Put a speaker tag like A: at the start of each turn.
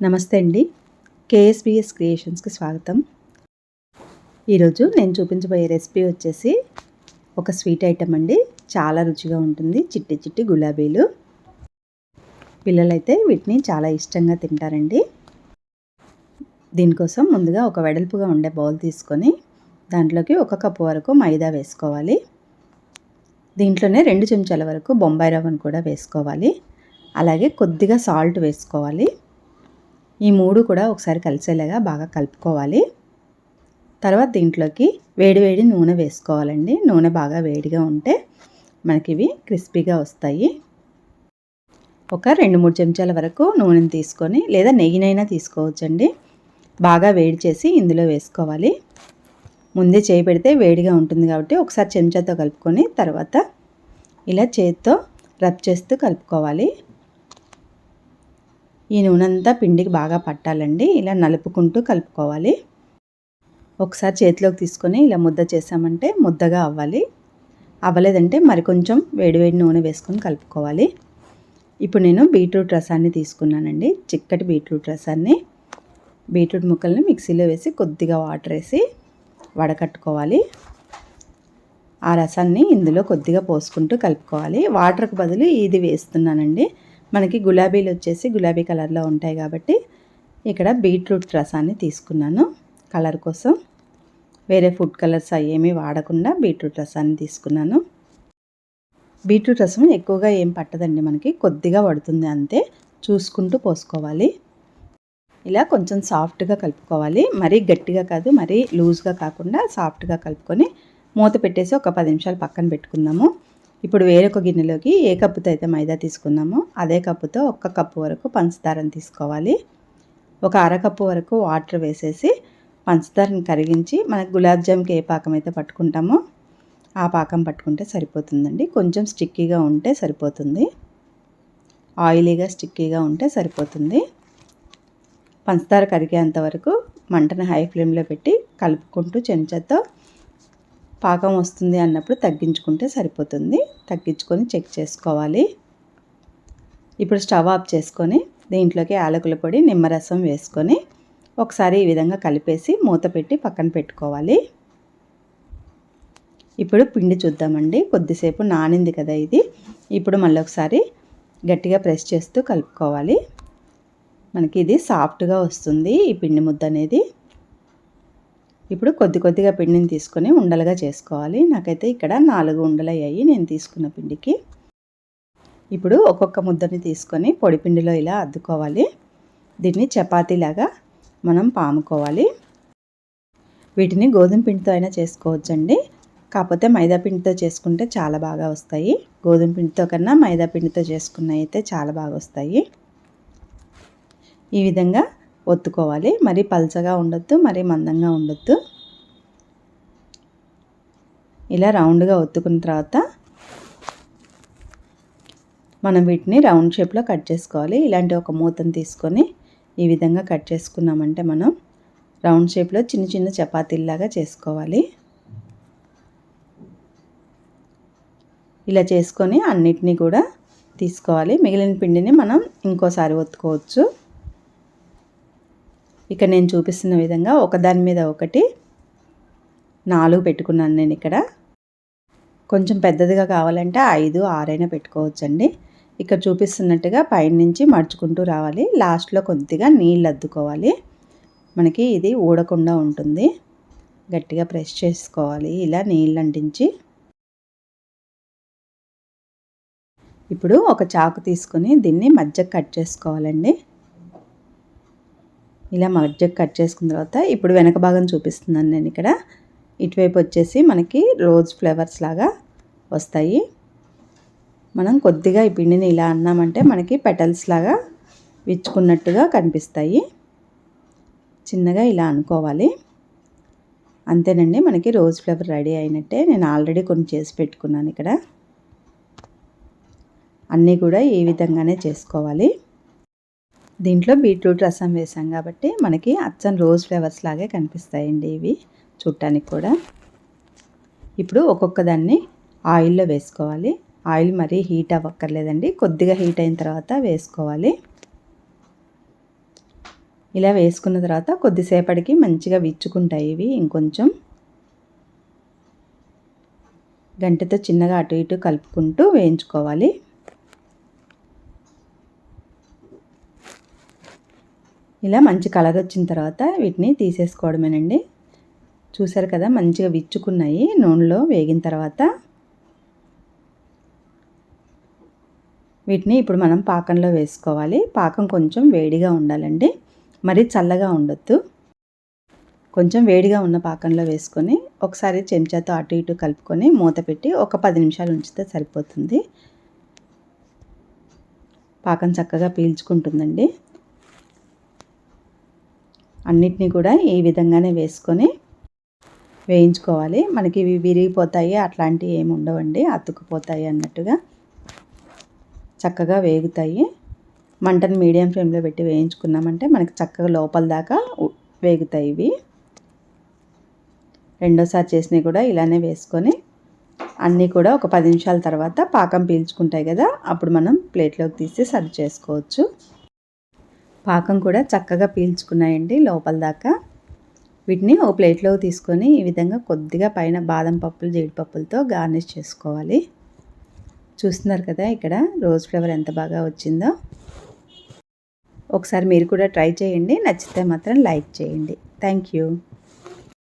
A: నమస్తే అండి. కేఎస్బిఎస్ క్రియేషన్స్కి స్వాగతం. ఈరోజు నేను చూపించబోయే రెసిపీ వచ్చేసి ఒక స్వీట్ ఐటమ్ అండి. చాలా రుచిగా ఉంటుంది. చిట్టి చిట్టి గులాబీలు. పిల్లలైతే వీటిని చాలా ఇష్టంగా తింటారండి. దీనికోసం ముందుగా ఒక వెడల్పుగా ఉండే బౌల్ తీసుకొని దాంట్లోకి 1 కప్పు వరకు మైదా వేసుకోవాలి. దీంట్లోనే 2 చెంచాల వరకు బొంబాయి రవ్వను కూడా వేసుకోవాలి. అలాగే కొద్దిగా సాల్ట్ వేసుకోవాలి. ఈ 3 కూడా ఒకసారి కలిసేలాగా బాగా కలుపుకోవాలి. తర్వాత దీంట్లోకి వేడి నూనె వేసుకోవాలండి. నూనె బాగా వేడిగా ఉంటే మనకి ఇవి క్రిస్పీగా వస్తాయి. ఒక 2-3 చెంచాల వరకు నూనెని తీసుకొని లేదా నెయ్యినైనా తీసుకోవచ్చండి. బాగా వేడి చేసి ఇందులో వేసుకోవాలి. ముందే చేయి పెడితే వేడిగా ఉంటుంది కాబట్టి ఒకసారి చెంచాతో కలుపుకొని తర్వాత ఇలా చేతితో రబ్ చేస్తూ కలుపుకోవాలి. ఈ నూనె అంతా పిండికి బాగా పట్టాలండి. ఇలా నలుపుకుంటూ కలుపుకోవాలి. ఒకసారి చేతిలోకి తీసుకొని ఇలా ముద్ద చేసామంటే ముద్దగా అవ్వాలి. అవ్వలేదంటే మరి కొంచెం వేడి నూనె వేసుకొని కలుపుకోవాలి. ఇప్పుడు నేను బీట్రూట్ రసాన్ని తీసుకున్నానండి. చిక్కటి బీట్రూట్ రసాన్ని బీట్రూట్ ముక్కల్ని మిక్సీలో వేసి కొద్దిగా వాటర్ వేసి వడకట్టుకోవాలి. ఆ రసాన్ని ఇందులో కొద్దిగా పోసుకుంటూ కలుపుకోవాలి. వాటర్కి బదులు ఇది వేస్తున్నానండి. మనకి గులాబీలు వచ్చేసి గులాబీ కలర్లో ఉంటాయి కాబట్టి ఇక్కడ బీట్రూట్ రసాన్ని తీసుకున్నాను కలర్ కోసం. వేరే ఫుడ్ కలర్స్ ఏమీ వాడకుండా బీట్రూట్ రసాన్ని తీసుకున్నాను. బీట్రూట్ రసం ఎక్కువగా ఏం పట్టదండి, మనకి కొద్దిగా పడుతుంది అంతే. చూసుకుంటూ పోసుకోవాలి. ఇలా కొంచెం సాఫ్ట్గా కలుపుకోవాలి. మరీ గట్టిగా కాదు, మరీ లూజ్గా కాకుండా సాఫ్ట్గా కలుపుకొని మూత పెట్టేసి ఒక 10 నిమిషాలు పక్కన పెట్టుకుందాము. ఇప్పుడు వేరొక గిన్నెలోకి ఏ కప్పుతో అయితే మైదా తీసుకున్నామో అదే కప్పుతో 1 కప్పు వరకు పంచదారని తీసుకోవాలి. ఒక అరకప్పు వరకు వాటర్ వేసేసి పంచదారని కరిగించి మనకు గులాబ్ జామ్కి ఏ పాకం అయితే పట్టుకుంటామో ఆ పాకం పట్టుకుంటే సరిపోతుందండి. కొంచెం స్టిక్కీగా ఉంటే సరిపోతుంది. ఆయిలీగా స్టిక్కీగా ఉంటే సరిపోతుంది. పంచదార కరిగేంత వరకు మంటను హై ఫ్లేమ్లో పెట్టి కలుపుకుంటూ చెంచాతో పాకం వస్తుంది అన్నప్పుడు తగ్గించుకుంటే సరిపోతుంది. తగ్గించుకొని చెక్ చేసుకోవాలి. ఇప్పుడు స్టవ్ ఆఫ్ చేసుకొని దీంట్లోకి యాలకుల పొడి, నిమ్మరసం వేసుకొని ఒకసారి ఈ విధంగా కలిపేసి మూత పెట్టి పక్కన పెట్టుకోవాలి. ఇప్పుడు పిండి చూద్దామండి. కొద్దిసేపు నానింది కదా ఇది. ఇప్పుడు మళ్ళీ ఒకసారి గట్టిగా ప్రెస్ చేస్తూ కలుపుకోవాలి. మనకి ఇది సాఫ్ట్గా వస్తుంది ఈ పిండి ముద్ద అనేది. ఇప్పుడు కొద్దిగా పిండిని తీసుకొని ఉండలుగా చేసుకోవాలి. నాకైతే ఇక్కడ 4 ఉండలు అయ్యాయి నేను తీసుకున్న పిండికి. ఇప్పుడు ఒక్కొక్క ముద్దని తీసుకొని పొడి పిండిలో ఇలా అద్దుకోవాలి. దీన్ని చపాతీలాగా మనం పాముకోవాలి. వీటిని గోధుమ పిండితో అయినా చేసుకోవచ్చండి. కాకపోతే మైదా పిండితో చేసుకుంటే చాలా బాగా వస్తాయి. గోధుమ పిండితో కన్నా మైదా పిండితో చేసుకున్నవి అయితే చాలా బాగా వస్తాయి. ఈ విధంగా ఒత్తుకోవాలి. మరీ పల్చగా ఉండొద్దు, మరీ మందంగా ఉండొద్దు. ఇలా రౌండ్గా ఒత్తుకున్న తర్వాత మనం వీటిని రౌండ్ షేప్లో కట్ చేసుకోవాలి. ఇలాంటి ఒక మూతను తీసుకొని ఈ విధంగా కట్ చేసుకున్నామంటే మనం రౌండ్ షేప్లో చిన్న చపాతీల్లాగా చేసుకోవాలి. ఇలా చేసుకొని అన్నిటినీ కూడా తీసుకోవాలి. మిగిలిన పిండిని మనం ఇంకోసారి ఒత్తుకోవచ్చు. ఇక నేను చూపిస్తున్న విధంగా ఒకదాని మీద ఒకటి 4 పెట్టుకున్నాను నేను ఇక్కడ. కొంచెం పెద్దదిగా కావాలంటే 5, 6 అయినా పెట్టుకోవచ్చండి. ఇక్కడ చూపిస్తున్నట్టుగా పైనుంచి మడుచుకుంటూ రావాలి. లాస్ట్లో కొద్దిగా నీళ్ళు అద్దుకోవాలి. మనకి ఇది ఊడకుండా ఉంటుంది. గట్టిగా ప్రెస్ చేసుకోవాలి ఇలా నీళ్ళు అంటించి. ఇప్పుడు ఒక చాకు తీసుకొని దీన్ని మధ్యకి కట్ చేసుకోవాలండి. ఇలా మధ్యకి కట్ చేసుకున్న తర్వాత ఇప్పుడు వెనక భాగం చూపిస్తున్నాను నేను ఇక్కడ. ఇటువైపు వచ్చేసి మనకి రోజ్ ఫ్లవర్స్ లాగా వస్తాయి. మనం కొద్దిగా ఈ పిండిని ఇలా అన్నామంటే మనకి పెటల్స్ లాగా విచ్చుకున్నట్టుగా కనిపిస్తాయి. చిన్నగా ఇలా అనుకోవాలి. అంతేనండి, మనకి రోజ్ ఫ్లవర్ రెడీ అయినట్టే. నేను ఆల్రెడీ కొన్ని చేసి పెట్టుకున్నాను ఇక్కడ. అన్నీ కూడా ఈ విధంగానే చేసుకోవాలి. దీంట్లో బీట్రూట్ రసం వేసాం కాబట్టి మనకి అచ్చం రోజ్ ఫ్లవర్స్ లాగే కనిపిస్తాయండి ఇవి చూడటానికి కూడా. ఇప్పుడు ఒక్కొక్క దాన్ని ఆయిల్లో వేసుకోవాలి. ఆయిల్ మరీ హీట్ అవ్వక్కర్లేదండి, కొద్దిగా హీట్ అయిన తర్వాత వేసుకోవాలి. ఇలా వేసుకున్న తర్వాత కొద్దిసేపటికి మంచిగా విచ్చుకుంటాయి ఇవి. ఇంకొంచెం గంటెతో చిన్నగా అటు ఇటు కలుపుకుంటూ వేయించుకోవాలి. ఇలా మంచి కలర్ వచ్చిన తర్వాత వీటిని తీసేసుకోవడమేనండి. చూసారు కదా మంచిగా విచ్చుకున్నాయి నూనెలో వేగిన తర్వాత. వీటిని ఇప్పుడు మనం పాకంలో వేసుకోవాలి. పాకం కొంచెం వేడిగా ఉండాలండి, మరీ చల్లగా ఉండొద్దు. కొంచెం వేడిగా ఉన్న పాకంలో వేసుకొని ఒకసారి చెంచాతో అటు ఇటు కలుపుకొని మూత పెట్టి ఒక 10 నిమిషాలు ఉంచితే సరిపోతుంది. పాకం చక్కగా పీల్చుకుంటుందండి. అన్నిటినీ కూడా ఈ విధంగానే వేసుకొని వేయించుకోవాలి. మనకి ఇవి విరిగిపోతాయి అట్లాంటివి ఏమి ఉండవండి, అతుక్కుపోతాయి అన్నట్టుగా చక్కగా వేగుతాయి. మంటను మీడియం ఫ్లేమ్లో పెట్టి వేయించుకున్నామంటే మనకి చక్కగా లోపల దాకా వేగుతాయి ఇవి. రెండోసారి చేసినవి కూడా ఇలానే వేసుకొని అన్నీ కూడా ఒక 10 నిమిషాల తర్వాత పాకం పీల్చుకుంటాయి కదా, అప్పుడు మనం ప్లేట్లోకి తీసి సర్వ్ చేసుకోవచ్చు. పాకం కూడా చక్కగా పీల్చుకున్నాయండి లోపల దాకా. వీటిని ఒక ప్లేట్లోకి తీసుకొని ఈ విధంగా కొద్దిగా పైన బాదం పప్పులు జీడిపప్పులతో గార్నిష్ చేసుకోవాలి. చూస్తున్నారు కదా ఇక్కడ రోజ్ ఫ్లవర్ ఎంత బాగా వచ్చిందో. ఒకసారి మీరు కూడా ట్రై చేయండి, నచ్చితే మాత్రం లైక్ చేయండి. Thank you.